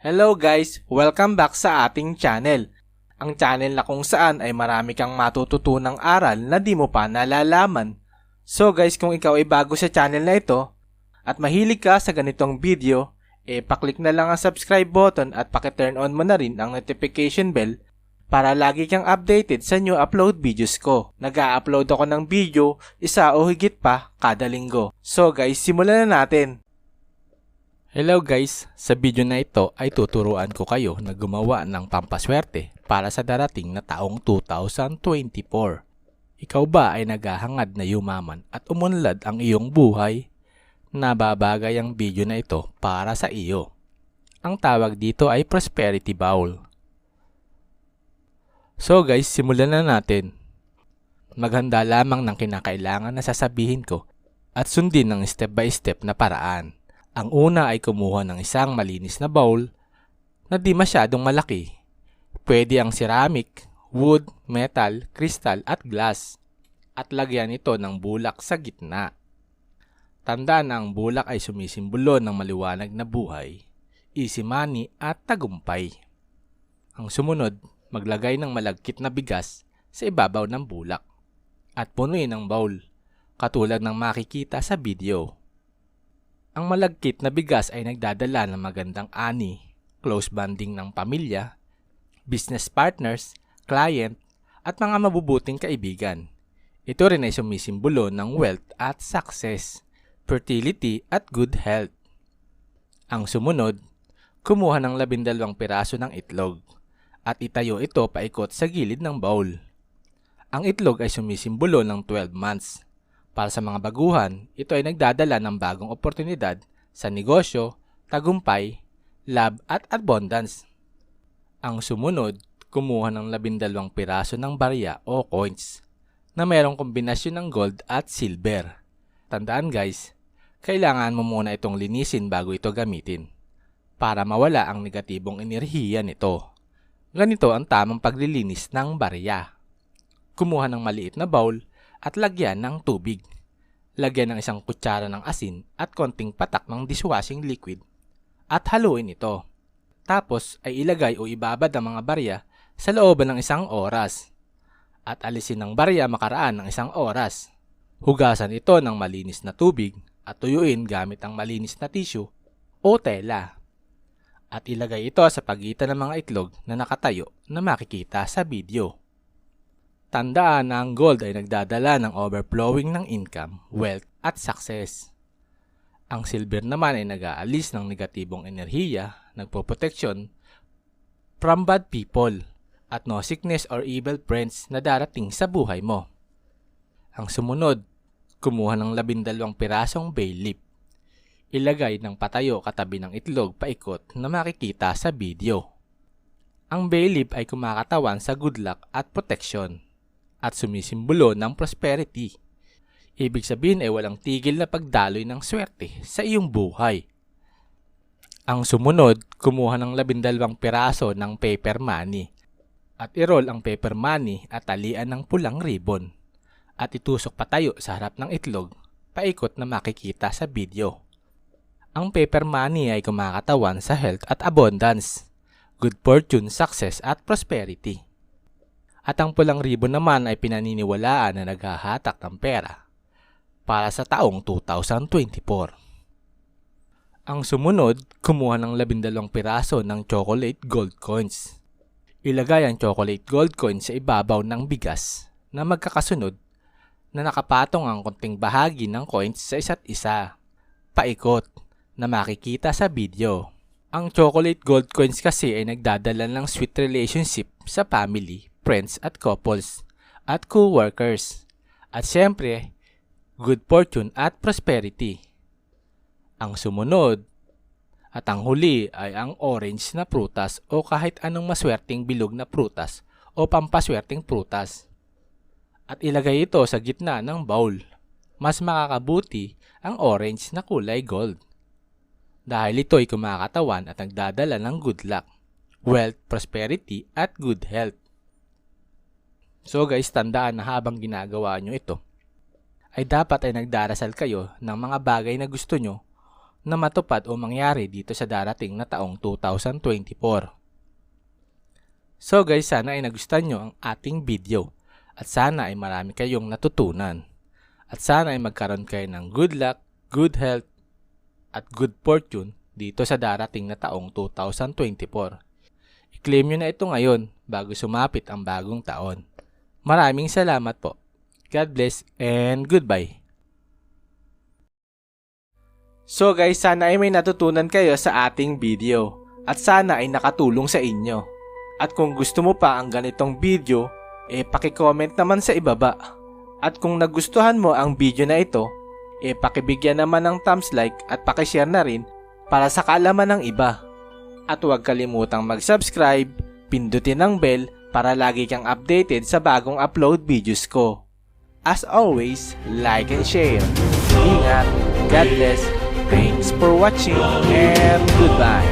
Hello guys! Welcome back sa ating channel. Ang channel na kung saan ay marami kang matututunang aral na di mo pa nalalaman. So guys, kung ikaw ay bago sa channel na ito at mahilig ka sa ganitong video, paklik na lang ang subscribe button at paki-turn on mo na rin ang notification bell para lagi kang updated sa new upload videos ko. Nag-a-upload ako ng video, isa o higit pa kada linggo. So guys, simulan na natin. Hello guys! Sa video na ito ay tuturuan ko kayo na gumawa ng pampaswerte para sa darating na taong 2024. Ikaw ba ay naghahangad na yumaman at umunlad ang iyong buhay? Nababagay ang video na ito para sa iyo. Ang tawag dito ay Prosperity Bowl. So guys, simulan na natin. Maghanda lamang ng kinakailangan na sasabihin ko at sundin ng step by step na paraan. Ang una ay kumuha ng isang malinis na bowl na di masyadong malaki. Pwede ang ceramic, wood, metal, crystal at glass. At lagyan ito ng bulak sa gitna. Tandaan na ang bulak ay sumisimbolo ng maliwanag na buhay, easy money at tagumpay. Ang sumunod, maglagay ng malagkit na bigas sa ibabaw ng bulak at punuin ang bowl, katulad ng makikita sa video. Ang malagkit na bigas ay nagdadala ng magandang ani, close bonding ng pamilya, business partners, client, at mga mabubuting kaibigan. Ito rin ay sumisimbolo ng wealth at success, fertility at good health. Ang sumunod, kumuha ng 12 piraso ng itlog at itayo ito paikot sa gilid ng bowl. Ang itlog ay sumisimbolo ng 12 months. Para sa mga baguhan, ito ay nagdadala ng bagong oportunidad sa negosyo, tagumpay, love at abundance. Ang sumunod, kumuha ng 12 piraso ng barya o coins na mayroong kombinasyon ng gold at silver. Tandaan guys, kailangan mo muna itong linisin bago ito gamitin para mawala ang negatibong enerhiya nito. Ganito ang tamang paglilinis ng barya. Kumuha ng maliit na bowl at lagyan ng tubig. Lagyan ng isang kutsara ng asin at konting patak ng dishwashing liquid at haluin ito. Tapos ay ilagay o ibabad ang mga barya sa looban ng 1 oras at alisin ang barya makaraan ng 1 oras. Hugasan ito ng malinis na tubig at tuyuin gamit ang malinis na tissue o tela. At ilagay ito sa pagitan ng mga itlog na nakatayo na makikita sa video. Tandaan na ang gold ay nagdadala ng overflowing ng income, wealth at success. Ang silver naman ay nag-aalis ng negatibong enerhiya, nagpoproteksyon from bad people at no sickness or evil friends na darating sa buhay mo. Ang sumunod, kumuha ng 12 pirasong bay leaf. Ilagay ng patayo katabi ng itlog paikot na makikita sa video. Ang bay leaf ay kumakatawan sa good luck at protection at sumisimbolo ng prosperity. Ibig sabihin ay walang tigil na pagdaloy ng swerte sa iyong buhay. Ang sumunod, kumuha ng 12 piraso ng paper money at i-roll ang paper money at talian ng pulang ribbon at itusok patayo sa harap ng itlog paikot na makikita sa video. Ang paper money ay kumakatawan sa health at abundance, good fortune, success at prosperity. At ang pulang ribbon naman ay pinaniniwalaan na naghahatak ng pera para sa taong 2024. Ang sumunod, kumuha ng 12 piraso ng chocolate gold coins. Ilagay ang chocolate gold coins sa ibabaw ng bigas na magkakasunod na nakapatong ang konting bahagi ng coins sa isa't isa, paikot na makikita sa video. Ang chocolate gold coins kasi ay nagdadala ng sweet relationship sa family, friends at couples at co-workers at syempre good fortune at prosperity. Ang sumunod at ang huli ay ang orange na prutas o kahit anong maswerteng bilog na prutas o pampaswerteng prutas at ilagay ito sa gitna ng bowl. Mas makakabuti ang orange na kulay gold dahil ito ay kumakatawan at nagdadala ng good luck, wealth, prosperity at good health. So guys, tandaan na habang ginagawa nyo ito, ay dapat ay nagdarasal kayo ng mga bagay na gusto nyo na matupad o mangyari dito sa darating na taong 2024. So guys, sana ay nagustuhan nyo ang ating video at sana ay marami kayong natutunan. At sana ay magkaroon kayo ng good luck, good health at good fortune dito sa darating na taong 2024. I-claim nyo na ito ngayon bago sumapit ang bagong taon. Maraming salamat po. God bless and goodbye. So guys, sana ay may natutunan kayo sa ating video at sana ay nakatulong sa inyo. At kung gusto mo pa ang ganitong video, paki-comment naman sa ibaba. At kung nagustuhan mo ang video na ito, pakibigyan naman ng thumbs like at paki-share na rin para sa kaalaman ng iba. At huwag kalimutang mag-subscribe, pindutin ang bell para lagi kang updated sa bagong upload videos ko. As always, like and share. Ingat, God bless, thanks for watching, and goodbye.